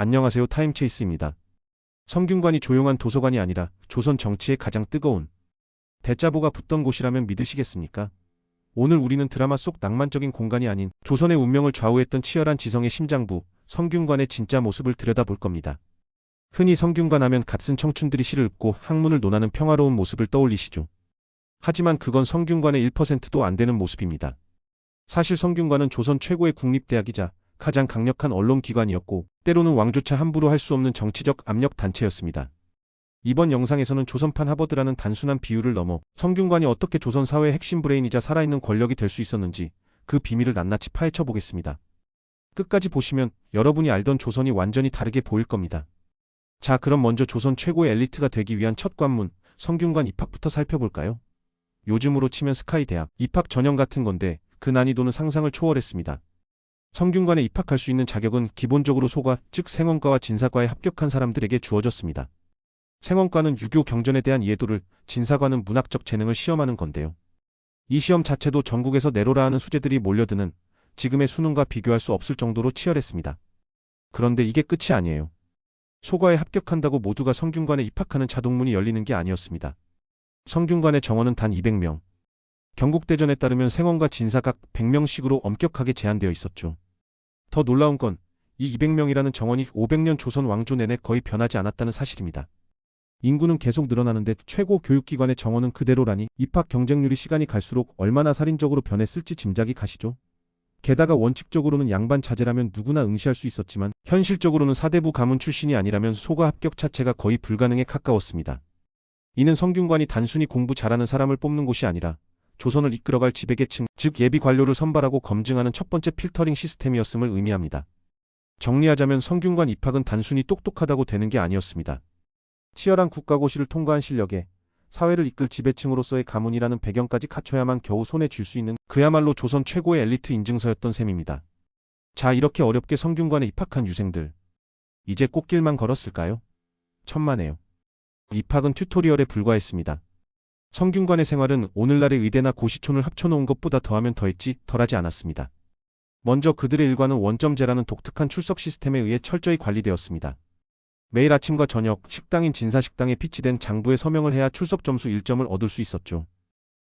안녕하세요. 타임체이스입니다. 성균관이 조용한 도서관이 아니라 조선 정치의 가장 뜨거운 대자보가 붙던 곳이라면 믿으시겠습니까? 오늘 우리는 드라마 속 낭만적인 공간이 아닌 조선의 운명을 좌우했던 치열한 지성의 심장부, 성균관의 진짜 모습을 들여다볼 겁니다. 흔히 성균관 하면 갓쓴 청춘들이 시를 읊고 학문을 논하는 평화로운 모습을 떠올리시죠. 하지만 그건 성균관의 1%도 안 되는 모습입니다. 사실 성균관은 조선 최고의 국립대학이자 가장 강력한 언론기관이었고 때로는 왕조차 함부로 할 수 없는 정치적 압력 단체였습니다. 이번 영상에서는 조선판 하버드라는 단순한 비유를 넘어 성균관이 어떻게 조선 사회의 핵심 브레인이자 살아있는 권력이 될 수 있었는지 그 비밀을 낱낱이 파헤쳐 보겠습니다. 끝까지 보시면 여러분이 알던 조선이 완전히 다르게 보일 겁니다. 자, 그럼 먼저 조선 최고의 엘리트가 되기 위한 첫 관문, 성균관 입학부터 살펴볼까요? 요즘으로 치면 스카이대학 입학 전형 같은 건데 그 난이도는 상상을 초월했습니다. 성균관에 입학할 수 있는 자격은 기본적으로 소과, 즉 생원과와 진사과에 합격한 사람들에게 주어졌습니다. 생원과는 유교 경전에 대한 이해도를, 진사과는 문학적 재능을 시험하는 건데요. 이 시험 자체도 전국에서 내로라 하는 수재들이 몰려드는 지금의 수능과 비교할 수 없을 정도로 치열했습니다. 그런데 이게 끝이 아니에요. 소과에 합격한다고 모두가 성균관에 입학하는 자동문이 열리는 게 아니었습니다. 성균관의 정원은 단 200명. 경국대전에 따르면 생원과 진사 각 100명씩으로 엄격하게 제한되어 있었죠. 더 놀라운 건 이 200명이라는 정원이 500년 조선 왕조 내내 거의 변하지 않았다는 사실입니다. 인구는 계속 늘어나는데 최고 교육기관의 정원은 그대로라니 입학 경쟁률이 시간이 갈수록 얼마나 살인적으로 변했을지 짐작이 가시죠? 게다가 원칙적으로는 양반 자제라면 누구나 응시할 수 있었지만 현실적으로는 사대부 가문 출신이 아니라면 소과 합격 자체가 거의 불가능에 가까웠습니다. 이는 성균관이 단순히 공부 잘하는 사람을 뽑는 곳이 아니라 조선을 이끌어갈 지배계층, 즉 예비 관료를 선발하고 검증하는 첫 번째 필터링 시스템이었음을 의미합니다. 정리하자면 성균관 입학은 단순히 똑똑하다고 되는 게 아니었습니다. 치열한 국가고시를 통과한 실력에 사회를 이끌 지배층으로서의 가문이라는 배경까지 갖춰야만 겨우 손에 쥘 수 있는 그야말로 조선 최고의 엘리트 인증서였던 셈입니다. 자, 이렇게 어렵게 성균관에 입학한 유생들. 이제 꽃길만 걸었을까요? 천만에요. 입학은 튜토리얼에 불과했습니다. 성균관의 생활은 오늘날의 의대나 고시촌을 합쳐놓은 것보다 더하면 더했지 덜하지 않았습니다. 먼저 그들의 일과는 원점제라는 독특한 출석 시스템에 의해 철저히 관리되었습니다. 매일 아침과 저녁 식당인 진사식당에 피치된 장부에 서명을 해야 출석 점수 1점을 얻을 수 있었죠.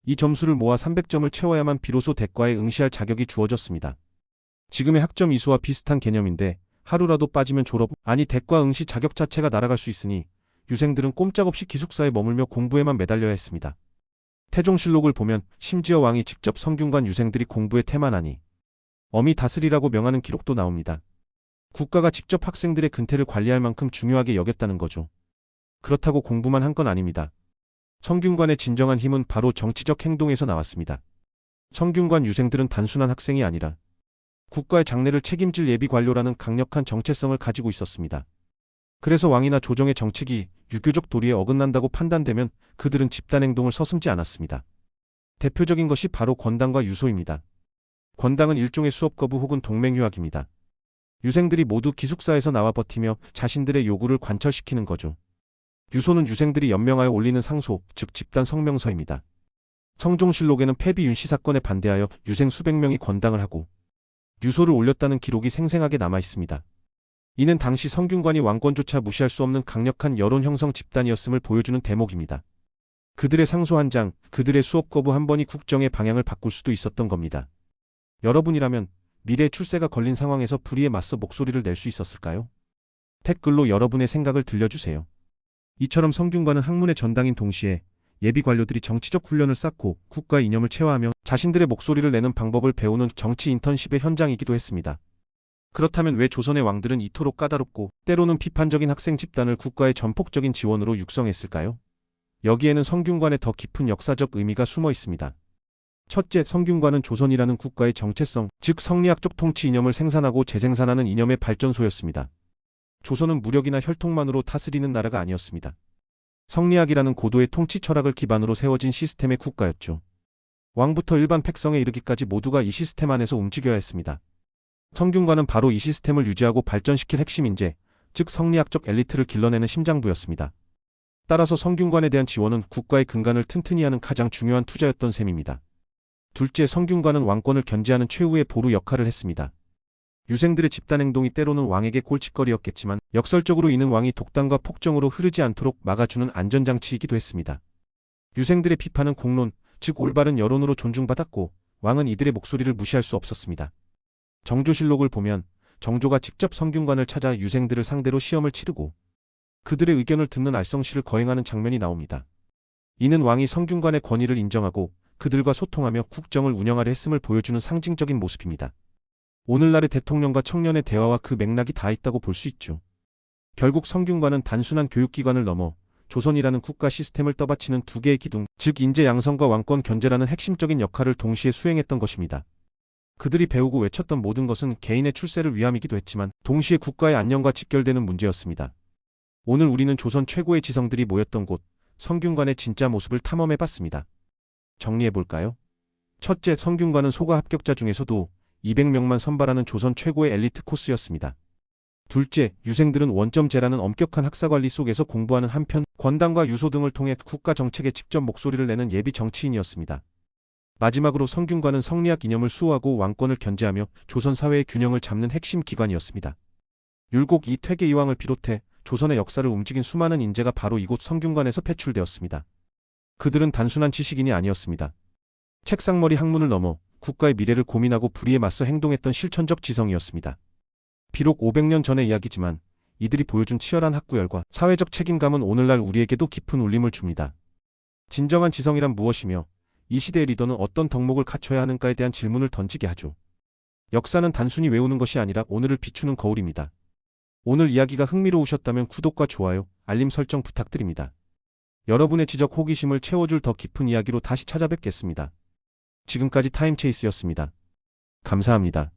이 점수를 모아 300점을 채워야만 비로소 대과에 응시할 자격이 주어졌습니다. 지금의 학점 이수와 비슷한 개념인데 하루라도 빠지면 졸업, 아니 대과 응시 자격 자체가 날아갈 수 있으니 유생들은 꼼짝없이 기숙사에 머물며 공부에만 매달려야 했습니다. 태종실록을 보면 심지어 왕이 직접 성균관 유생들이 공부에 태만하니 엄히 다스리라고 명하는 기록도 나옵니다. 국가가 직접 학생들의 근태를 관리할 만큼 중요하게 여겼다는 거죠. 그렇다고 공부만 한 건 아닙니다. 성균관의 진정한 힘은 바로 정치적 행동에서 나왔습니다. 성균관 유생들은 단순한 학생이 아니라 국가의 장래를 책임질 예비 관료라는 강력한 정체성을 가지고 있었습니다. 그래서 왕이나 조정의 정책이 유교적 도리에 어긋난다고 판단되면 그들은 집단 행동을 서슴지 않았습니다. 대표적인 것이 바로 권당과 유소입니다. 권당은 일종의 수업 거부 혹은 동맹유학입니다. 유생들이 모두 기숙사에서 나와 버티며 자신들의 요구를 관철시키는 거죠. 유소는 유생들이 연명하여 올리는 상소, 즉 집단 성명서입니다. 성종실록에는 폐비 윤씨 사건에 반대하여 유생 수백 명이 권당을 하고 유소를 올렸다는 기록이 생생하게 남아 있습니다. 이는 당시 성균관이 왕권조차 무시할 수 없는 강력한 여론 형성 집단이었음을 보여주는 대목입니다. 그들의 상소 한 장, 그들의 수업 거부 한 번이 국정의 방향을 바꿀 수도 있었던 겁니다. 여러분이라면 미래 출세가 걸린 상황에서 불의에 맞서 목소리를 낼 수 있었을까요? 댓글로 여러분의 생각을 들려주세요. 이처럼 성균관은 학문의 전당인 동시에 예비 관료들이 정치적 훈련을 쌓고 국가 이념을 체화하며 자신들의 목소리를 내는 방법을 배우는 정치 인턴십의 현장이기도 했습니다. 그렇다면 왜 조선의 왕들은 이토록 까다롭고 때로는 비판적인 학생 집단을 국가의 전폭적인 지원으로 육성했을까요? 여기에는 성균관의 더 깊은 역사적 의미가 숨어 있습니다. 첫째, 성균관은 조선이라는 국가의 정체성, 즉 성리학적 통치 이념을 생산하고 재생산하는 이념의 발전소였습니다. 조선은 무력이나 혈통만으로 다스리는 나라가 아니었습니다. 성리학이라는 고도의 통치 철학을 기반으로 세워진 시스템의 국가였죠. 왕부터 일반 백성에 이르기까지 모두가 이 시스템 안에서 움직여야 했습니다. 성균관은 바로 이 시스템을 유지하고 발전시킬 핵심 인재, 즉 성리학적 엘리트를 길러내는 심장부였습니다. 따라서 성균관에 대한 지원은 국가의 근간을 튼튼히 하는 가장 중요한 투자였던 셈입니다. 둘째, 성균관은 왕권을 견제하는 최후의 보루 역할을 했습니다. 유생들의 집단 행동이 때로는 왕에게 골칫거리였겠지만 역설적으로 이는 왕이 독단과 폭정으로 흐르지 않도록 막아주는 안전장치이기도 했습니다. 유생들의 비판은 공론, 즉 올바른 여론으로 존중받았고 왕은 이들의 목소리를 무시할 수 없었습니다. 정조실록을 보면 정조가 직접 성균관을 찾아 유생들을 상대로 시험을 치르고 그들의 의견을 듣는 알성시를 거행하는 장면이 나옵니다. 이는 왕이 성균관의 권위를 인정하고 그들과 소통하며 국정을 운영하려 했음을 보여주는 상징적인 모습입니다. 오늘날의 대통령과 청년의 대화와 그 맥락이 다 있다고 볼 수 있죠. 결국 성균관은 단순한 교육기관을 넘어 조선이라는 국가 시스템을 떠받치는 두 개의 기둥, 즉 인재 양성과 왕권 견제라는 핵심적인 역할을 동시에 수행했던 것입니다. 그들이 배우고 외쳤던 모든 것은 개인의 출세를 위함이기도 했지만 동시에 국가의 안녕과 직결되는 문제였습니다. 오늘 우리는 조선 최고의 지성들이 모였던 곳, 성균관의 진짜 모습을 탐험해봤습니다. 정리해볼까요? 첫째, 성균관은 소가 합격자 중에서도 200명만 선발하는 조선 최고의 엘리트 코스였습니다. 둘째, 유생들은 원점제라는 엄격한 학사관리 속에서 공부하는 한편 권당과 유소 등을 통해 국가 정책에 직접 목소리를 내는 예비 정치인이었습니다. 마지막으로 성균관은 성리학 이념을 수호하고 왕권을 견제하며 조선 사회의 균형을 잡는 핵심 기관이었습니다. 율곡 이 퇴계 이황을 비롯해 조선의 역사를 움직인 수많은 인재가 바로 이곳 성균관에서 배출되었습니다. 그들은 단순한 지식인이 아니었습니다. 책상머리 학문을 넘어 국가의 미래를 고민하고 불의에 맞서 행동했던 실천적 지성이었습니다. 비록 500년 전의 이야기지만 이들이 보여준 치열한 학구열과 사회적 책임감은 오늘날 우리에게도 깊은 울림을 줍니다. 진정한 지성이란 무엇이며 이 시대의 리더는 어떤 덕목을 갖춰야 하는가에 대한 질문을 던지게 하죠. 역사는 단순히 외우는 것이 아니라 오늘을 비추는 거울입니다. 오늘 이야기가 흥미로우셨다면 구독과 좋아요, 알림 설정 부탁드립니다. 여러분의 지적 호기심을 채워줄 더 깊은 이야기로 다시 찾아뵙겠습니다. 지금까지 타임체이스였습니다. 감사합니다.